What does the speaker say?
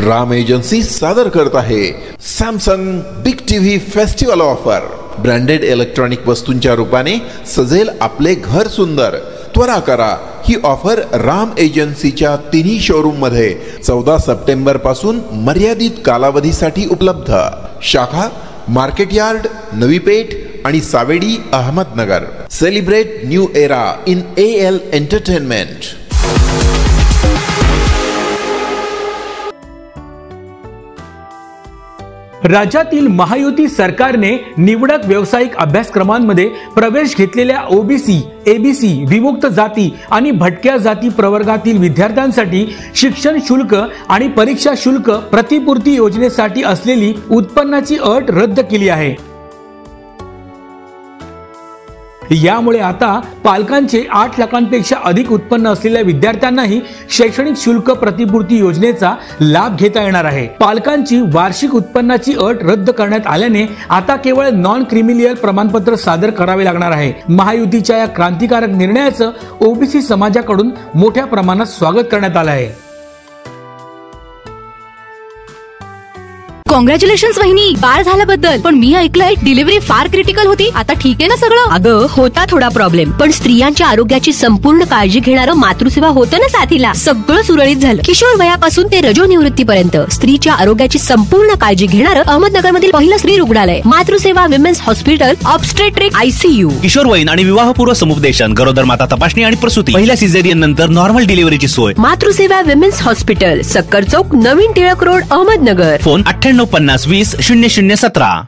Ram agency सादर करत आहे Samsung big TV festival offer. Branded electronic वस्तूंच्या रूपाने सजेल आपले घर सुंदर। त्वरा करा, ही ऑफर राम एजन्सीच्या तिन्ही शोरूम मध्ये 14 सप्टेंबर पासून मर्यादित कालावधीसाठी उपलब्ध। शाखा मार्केट यार्ड, नवी पेठ आणि Savedi, Ahmednagar. Celebrate new era in AL entertainment. राज्यातील महायुती सरकारने निवडक व्यावसायिक अभ्यासक्रमांमध्ये प्रवेश घेतलेल्या OBC, ABC, विमुक्त जाती आणि भटक्या जाती प्रवर्गातील विद्यार्थ्यांसाठी शिक्षण शुल्क आणि परीक्षा शुल्क प्रतिपूर्ती योजनेसाठी असलेली उत्पन्नाची अट रद्द केली आहे। यामुळे आता पालकांचे 8 लाखांपेक्षा अधिक उत्पन्न असलेल्या विद्यार्थ्यांनाही शैक्षणिक शुल्क प्रतिपूर्ती योजनेचा लाभ घेता येणार आहे। पालकांची वार्षिक उत्पन्नाची अट रद्द करण्यात आल्याने आता केवळ नॉन क्रिमिलियल प्रमाणपत्र सादर करावे लागणार आहे। महायुतीच्या या क्रांतिकारक निर्णयाचं OBC समाजाकडून मोठ्या प्रमाणात स्वागत करण्यात आलं आहे। कॉंग्रॅच्युलेशन्स वहिनी, बाळ झाल्याबद्दल। पण मी ऐकलंय डिलिव्हरी फार क्रिटिकल होती। आता ठीक आहे ना सगळं? अगं होता थोडा प्रॉब्लेम, पण स्त्रियांच्या आरोग्याची संपूर्ण काळजी घेणारं मातृसेवा होतं ना साथीला। सगळं सुरळीत झालं। किशोर वयापासून ते रजोनिवृत्तीपर्यंत स्त्रीच्या आरोग्याची संपूर्ण काळजी घेणारं अहमदनगर मधील पहिलं स्त्री रुग्णालय Matruseva women's hospital, obstetric ICU। किशोरवयीन आणि विवाहपूर्व समुपदेशन, गरोदर माता तपासणी आणि प्रसूती, पहिल्या सिझेरियन नंतर नॉर्मल डिलिव्हरीची सोय। मातृसेवा विमेन्स हॉस्पिटल, सक्कर चौक, नवीन टिळक रोड, अहमदनगर। फोन 9850 20 0017।